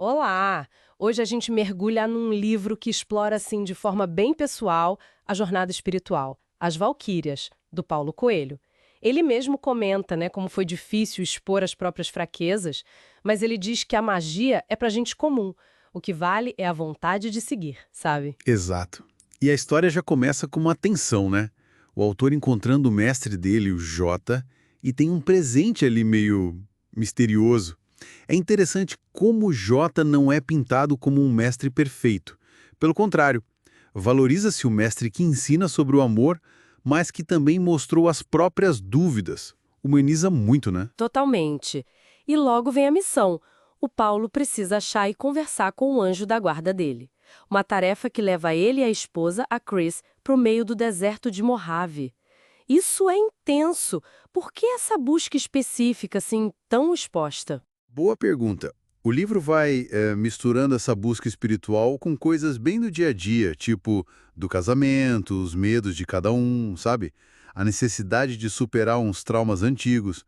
Olá! Hoje a gente mergulha num livro que explora, assim, de forma bem pessoal, a jornada espiritual, As Valquírias, do Paulo Coelho. Ele mesmo comenta, né, como foi difícil expor as próprias fraquezas, mas ele diz que a magia é pra gente comum. O que vale é a vontade de seguir, sabe? Exato. E a história já começa com uma tensão, né? O autor encontrando o mestre dele, o Jota, e tem um presente ali meio misterioso. É interessante como o Jota não é pintado como um mestre perfeito. Pelo contrário, valoriza-se o mestre que ensina sobre o amor, mas que também mostrou as próprias dúvidas. Humaniza muito, né? Totalmente. E logo vem a missão. O Paulo precisa achar e conversar com o anjo da guarda dele. Uma tarefa que leva ele e a esposa, a Chris, para o meio do deserto de Mojave. Isso é intenso. Por que essa busca específica, assim, tão exposta? Boa pergunta. O livro vai misturando essa busca espiritual com coisas bem do dia a dia, tipo do casamento, os medos de cada um, sabe? A necessidade de superar uns traumas antigos.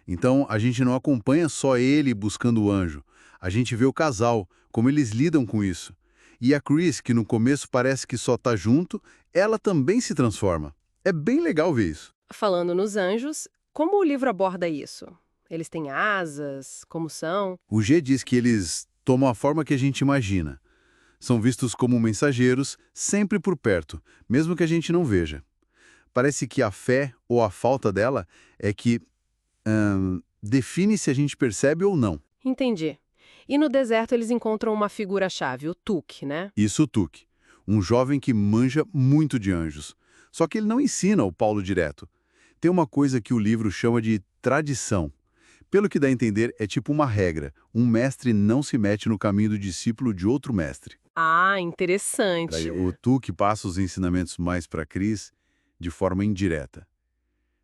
Então, a gente não acompanha só ele buscando o anjo. A gente vê o casal, como eles lidam com isso. E a Chris, que no começo parece que só tá junto, ela também se transforma. É bem legal ver isso. Falando nos anjos, como o livro aborda isso? Eles têm asas? Como são? O G diz que eles tomam a forma que a gente imagina. São vistos como mensageiros, sempre por perto, mesmo que a gente não veja. Parece que a fé, ou a falta dela, é que define se a gente percebe ou não. Entendi. E no deserto eles encontram uma figura-chave, o Tuk, né? Isso Tuque, um jovem que manja muito de anjos. Só que ele não ensina o Paulo direto. Tem uma coisa que o livro chama de tradição. Pelo que dá a entender, é tipo uma regra. Um mestre não se mete no caminho do discípulo de outro mestre. Ah, interessante. O Tuque passa os ensinamentos mais para Cris de forma indireta.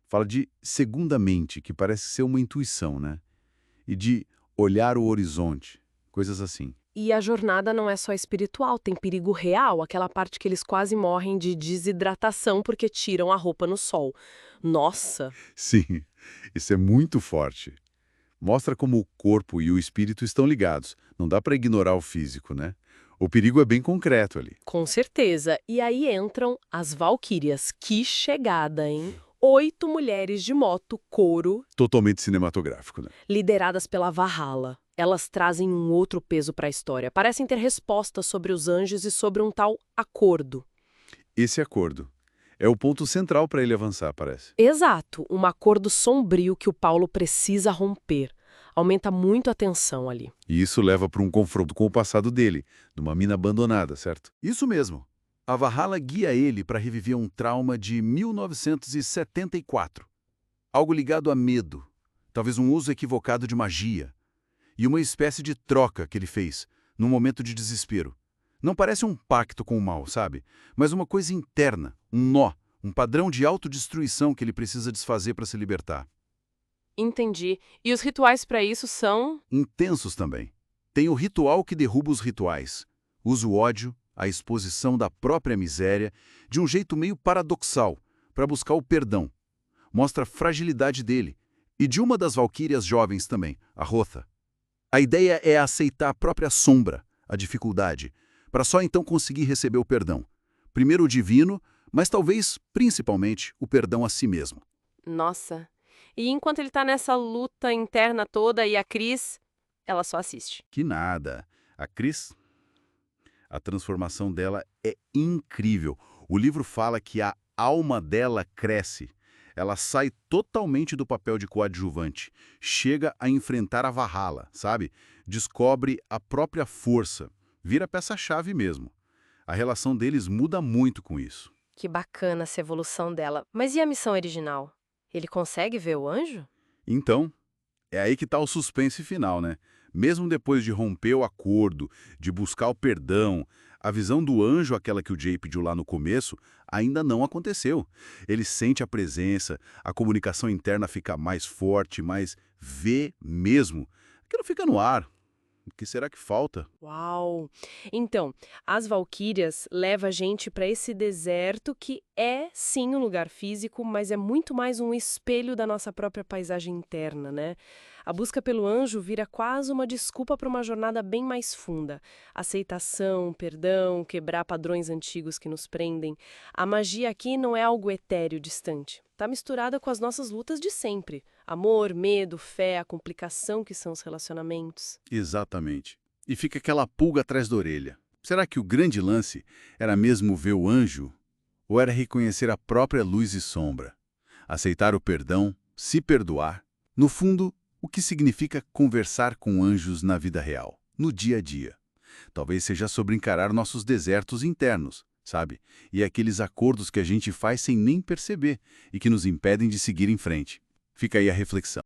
Fala de segunda mente, que parece ser uma intuição, né? E de olhar o horizonte, coisas assim. E a jornada não é só espiritual, tem perigo real, aquela parte que eles quase morrem de desidratação porque tiram a roupa no sol. Nossa! Sim, isso é muito forte. Mostra como o corpo e o espírito estão ligados. Não dá para ignorar o físico, né? O perigo é bem concreto ali. Com certeza. E aí entram as Valquírias. Que chegada, hein? 8 mulheres de moto, couro, Totalmente cinematográfico, né? lideradas pela Valhalla. Elas trazem um outro peso para a história. Parecem ter respostas sobre os anjos e sobre um tal acordo. Esse acordo é o ponto central para ele avançar, parece. Exato, um acordo sombrio que o Paulo precisa romper. Aumenta muito a tensão ali. E isso leva para um confronto com o passado dele, numa mina abandonada, certo? Isso mesmo. A Valhalla guia ele para reviver um trauma de 1974. Algo ligado a medo, talvez um uso equivocado de magia, e uma espécie de troca que ele fez, num momento de desespero. Não parece um pacto com o mal, sabe? Mas uma coisa interna, um nó, um padrão de autodestruição que ele precisa desfazer para se libertar. Entendi. E os rituais para isso são? Intensos também. Tem o ritual que derruba os rituais. Usa o ódio, a exposição da própria miséria, de um jeito meio paradoxal, para buscar o perdão. Mostra a fragilidade dele. E de uma das valquírias jovens também, a Rotha. A ideia é aceitar a própria sombra, a dificuldade, para só então conseguir receber o perdão. Primeiro o divino, mas talvez, principalmente, o perdão a si mesmo. Nossa. E enquanto ele tá nessa luta interna toda e a Cris, ela só assiste. Que nada. A Cris, a transformação dela é incrível. O livro fala que a alma dela cresce. Ela sai totalmente do papel de coadjuvante. Chega a enfrentar a Valhalla, sabe? Descobre a própria força. Vira peça-chave mesmo. A relação deles muda muito com isso. Que bacana essa evolução dela. Mas e a missão original? Ele consegue ver o anjo? Então, é aí que está o suspense final, né? Mesmo depois de romper o acordo, de buscar o perdão, a visão do anjo, aquela que o Jay pediu lá no começo, ainda não aconteceu. Ele sente a presença, a comunicação interna fica mais forte, mas vê mesmo. Aquilo fica no ar. O que será que falta? Uau! Então, as Valquírias leva a gente para esse deserto que é, sim, um lugar físico, mas é muito mais um espelho da nossa própria paisagem interna, né? A busca pelo anjo vira quase uma desculpa para uma jornada bem mais funda. Aceitação, perdão, quebrar padrões antigos que nos prendem. A magia aqui não é algo etéreo, distante. Está misturada com as nossas lutas de sempre. Amor, medo, fé, a complicação que são os relacionamentos. Exatamente. E fica aquela pulga atrás da orelha. Será que o grande lance era mesmo ver o anjo? Ou era reconhecer a própria luz e sombra? Aceitar o perdão, se perdoar? No fundo, o que significa conversar com anjos na vida real, no dia a dia? Talvez seja sobre encarar nossos desertos internos, sabe? E aqueles acordos que a gente faz sem nem perceber e que nos impedem de seguir em frente. Fica aí a reflexão.